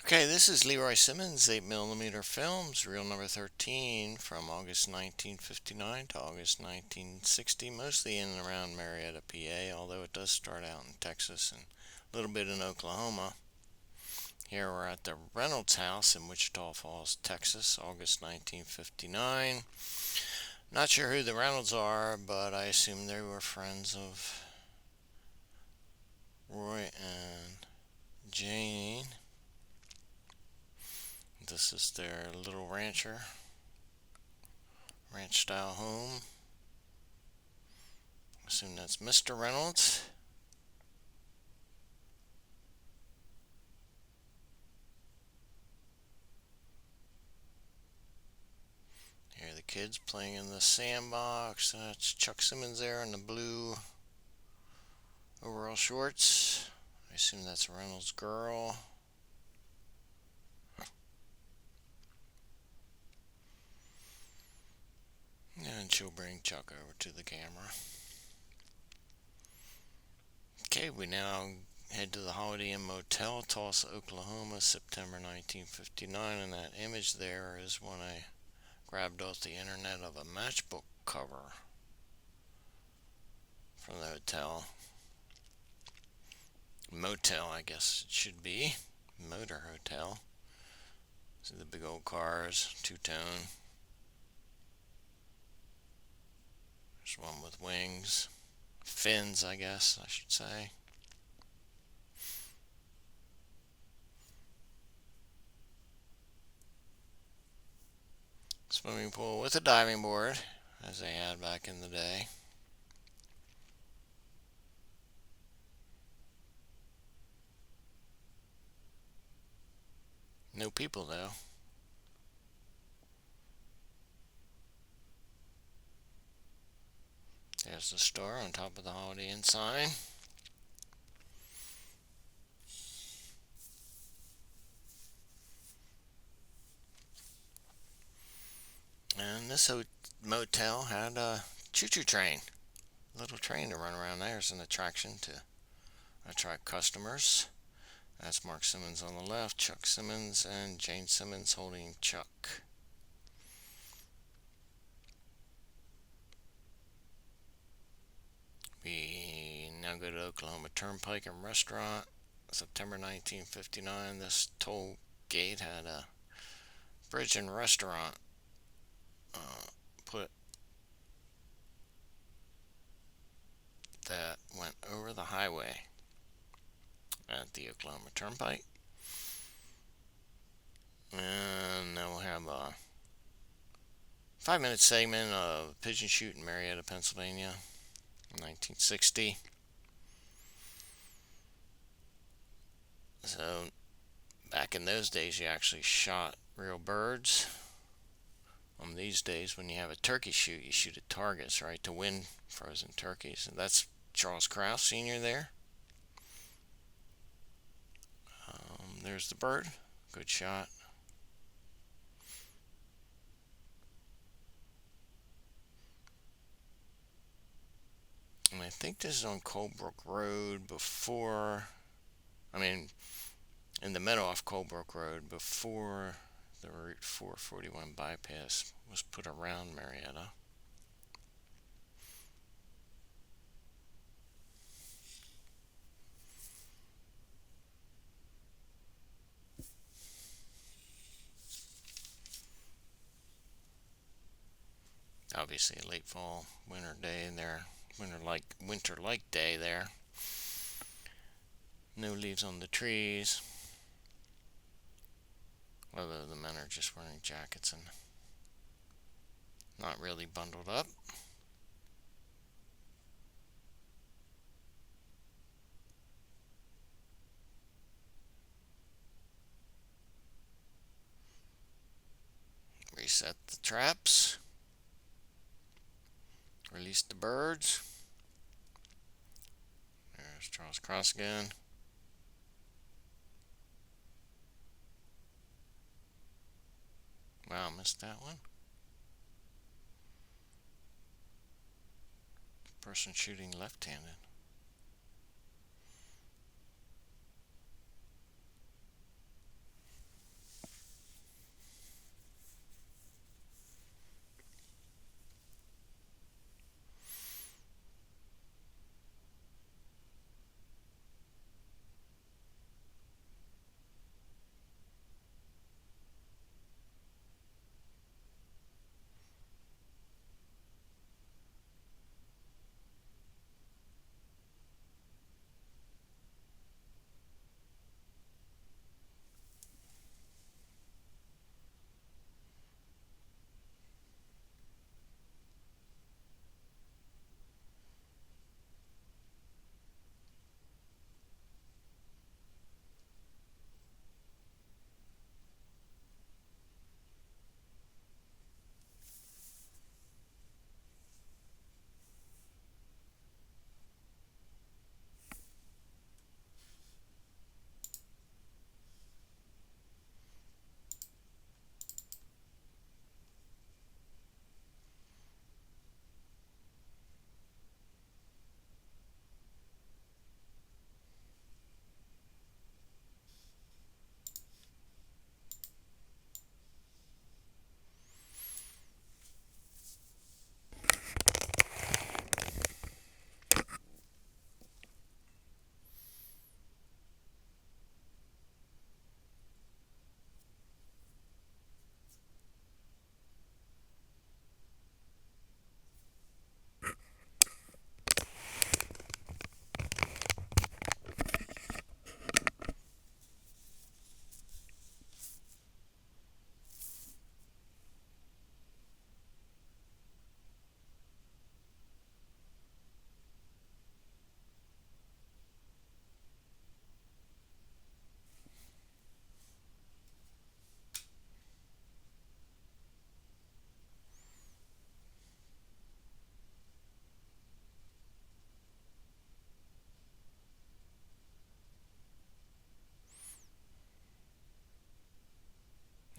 Okay, this is Leroy Simmons, 8mm films, reel number 13 from August 1959 to August 1960, mostly in and around Marietta, PA, although it does start out in Texas and a little bit in Oklahoma. Here we're at the Reynolds house in Wichita Falls, Texas, August 1959. Not sure who the Reynolds are, but I assume they were friends of Roy and Jane. This is their little ranch style home. Assume that's Mr. Reynolds. Here are the kids playing in the sandbox. That's Chuck Simmons there in the blue overall shorts. I assume that's Reynolds' girl. And she'll bring Chuck over to the camera. Okay, we now head to the Holiday Inn Motel, Tulsa, Oklahoma, September 1959. And that image there is one I grabbed off the internet of a matchbook cover from the hotel. Motel, I guess it should be. Motor hotel. See the big old cars, two-tone. There's one with wings. Fins, I guess I should say. Swimming pool with a diving board, as they had back in the day. No people though. There's the store on top of the Holiday Inn sign. And this motel had a choo-choo train. A little train to run around there as an attraction to attract customers. That's Mark Simmons on the left, Chuck Simmons, and Jane Simmons holding Chuck. We now go to Oklahoma Turnpike and Restaurant, September 1959. This toll gate had a bridge and restaurant put that went over the highway at the Oklahoma Turnpike. And now we'll have a 5-minute segment of Pigeon Shoot in Marietta, Pennsylvania, 1960. So back in those days, you actually shot real birds. These days, when you have a turkey shoot, you shoot at targets, right, to win frozen turkeys. And that's Charles Krause Sr. there. There's the bird. Good shot. And I think this is on Colebrook Road before, in the meadow off Colebrook Road before the Route 441 bypass was put around Marietta. Obviously a late fall, winter day there, winter-like day there. No leaves on the trees. Although the men are just wearing jackets and not really bundled up. Reset the traps. Release the birds. There's Charles Krause again. Wow, missed that one. Person shooting left-handed.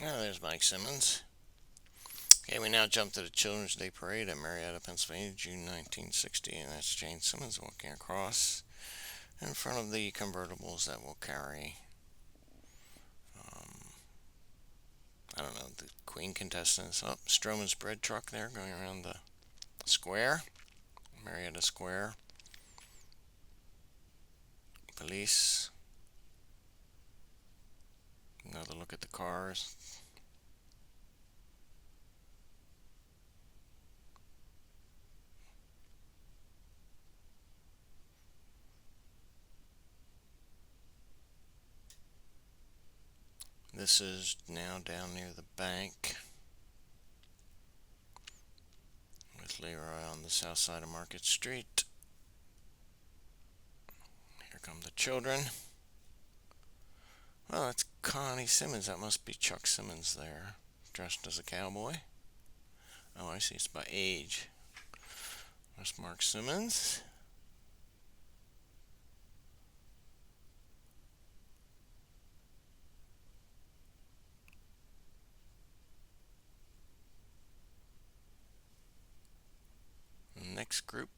Oh, there's Mike Simmons. Okay, we now jump to the Children's Day Parade at Marietta, Pennsylvania, June 1960, and that's Jane Simmons walking across in front of the convertibles that will carry, um, I don't know, the Queen contestants. Oh, Stroman's bread truck there going around the square, Marietta Square. Police. Another look at the cars. This is now down near the bank with Leroy on the south side of Market Street. Here come the children. Well, that's Connie Simmons. That must be Chuck Simmons there, dressed as a cowboy. Oh, I see. It's by age. That's Mark Simmons. Next group.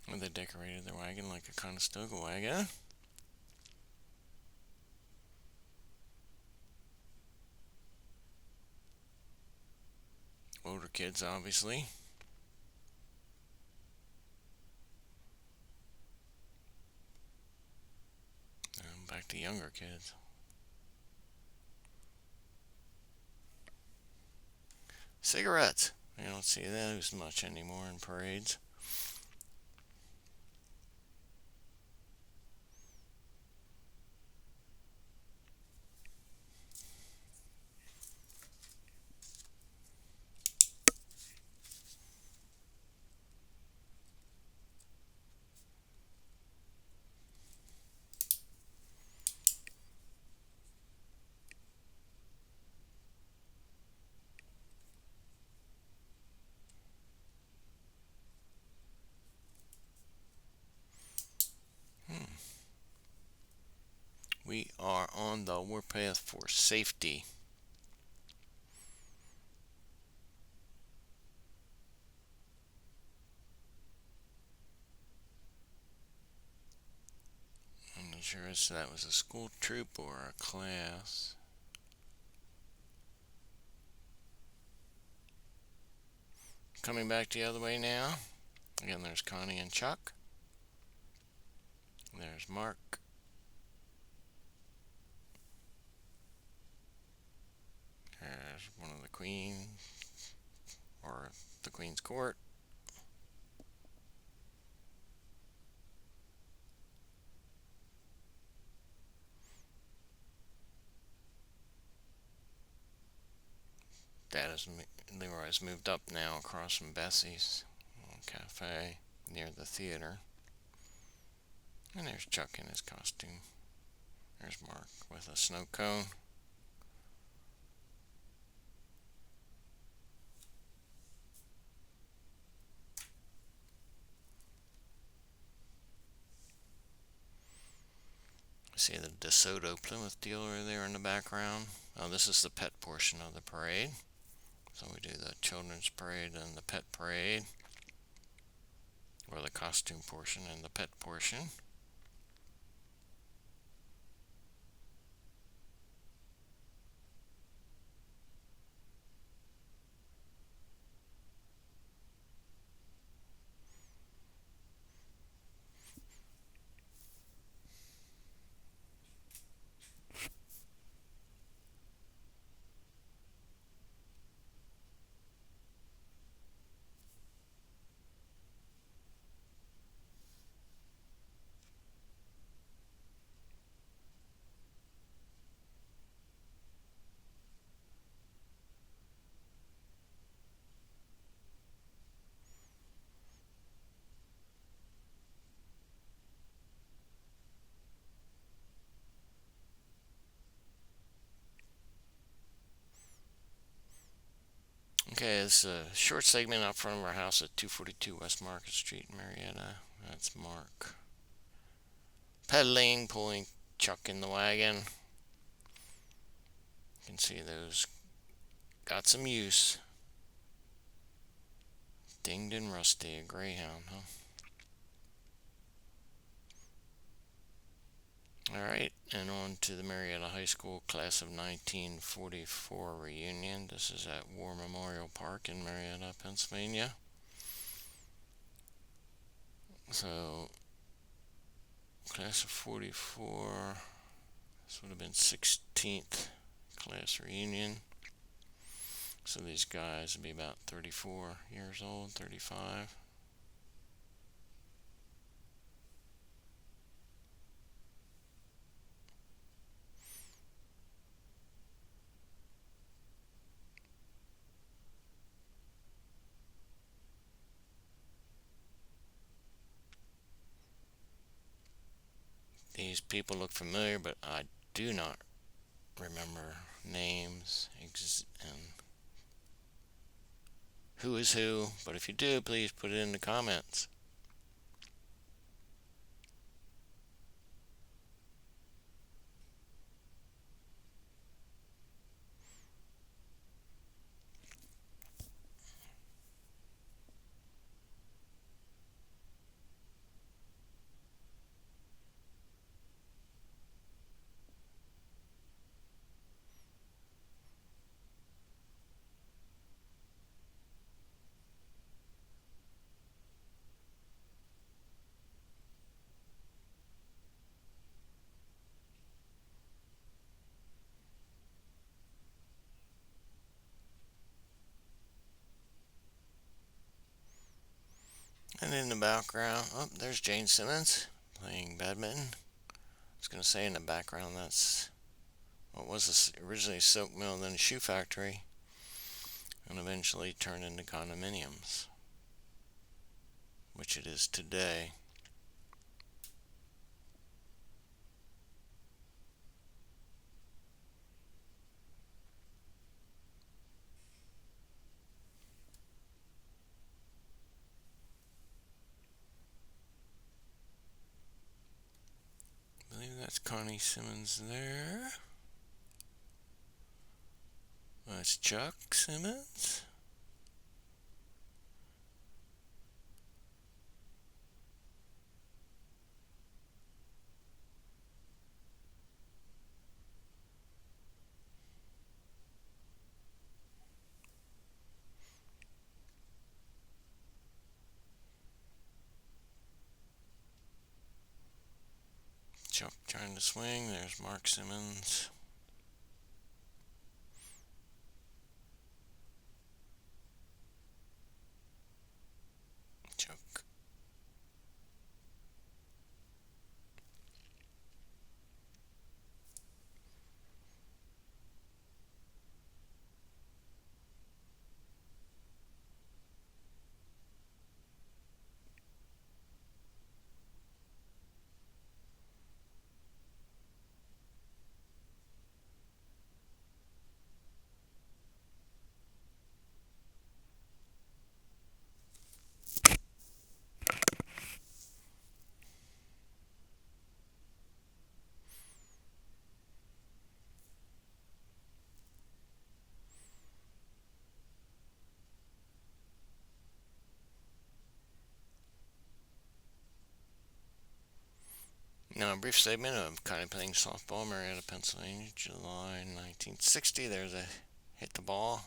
Well, they decorated their wagon like a Conestoga wagon. Older kids, obviously. And back to younger kids. Cigarettes. You don't see those much anymore in parades. We are on the warpath for safety. I'm not sure if that was a school troop or a class. Coming back the other way now. Again, there's Connie and Chuck. There's Mark. There's one of the Queen, or the Queen's Court. Leroy's moved up now across from Bessie's cafe near the theater. And there's Chuck in his costume. There's Mark with a snow cone. See the DeSoto Plymouth dealer there in the background. Oh, this is the pet portion of the parade. So we do the children's parade and the pet parade, or the costume portion and the pet portion. Okay, it's a short segment out front of our house at 242 West Market Street in Marietta. That's Mark. Pedaling, pulling Chuck in the wagon. You can see those got some use. Dinged and rusty, a Greyhound, huh? Alright, and on to the Marietta High School Class of 1944 reunion. This is at War Memorial Park in Marietta, Pennsylvania. So, Class of 44, this would have been 16th class reunion. So these guys would be about 34 years old, 35. These people look familiar, but I do not remember names and who is who. But if you do, please put it in the comments. And in the background, oh, there's Jane Simmons playing badminton. I was going to say in the background, that's what was originally a silk mill, then a shoe factory, and eventually turned into condominiums, which it is today. I believe that's Connie Simmons there. That's Chuck Simmons. Chuck trying to swing. There's Mark Simmons. Chuck. Now, a brief statement of Connie playing softball, Marietta, Pennsylvania, July 1960. There's a hit the ball.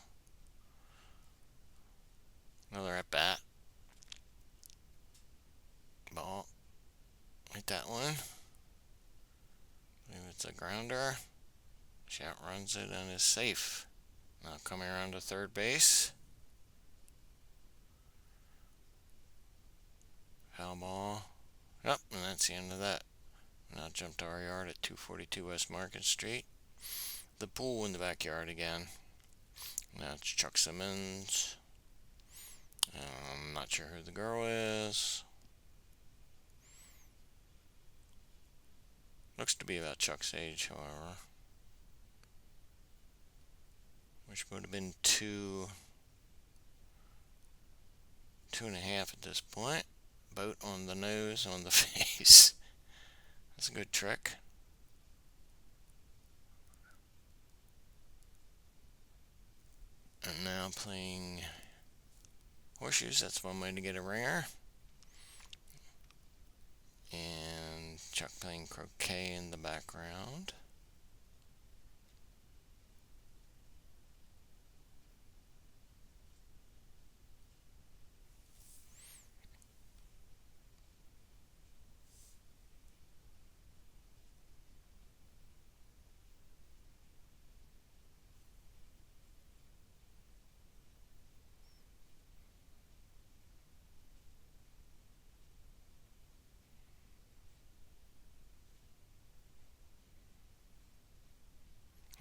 Another at bat. Ball. Hit that one. Maybe it's a grounder. She outruns it and is safe. Now coming around to third base. Foul ball. Yep, and that's the end of that. Now jump to our yard at 242 West Market Street. The pool in the backyard again. Now it's Chuck Simmons. I'm not sure who the girl is. Looks to be about Chuck's age, however. Which would have been two and a half at this point. Boat on the nose. nose on the face. That's a good trick. And now playing horseshoes. That's one way to get a ringer. And Chuck playing croquet in the background.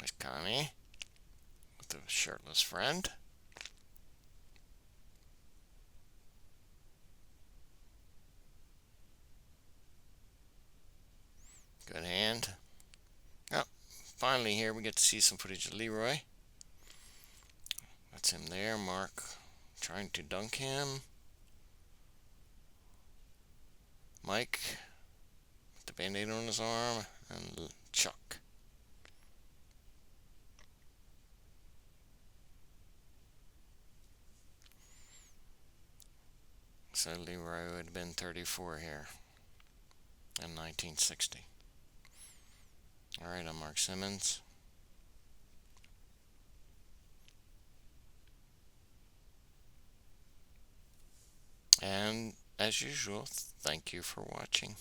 There's Connie with the shirtless friend. Good hand. Oh, finally here we get to see some footage of Leroy. That's him there. Mark trying to dunk him. Mike with the band-aid on his arm. And Chuck. So Leroy would have been 34 here in 1960. Alright, I'm Mark Simmons. And as usual, thank you for watching.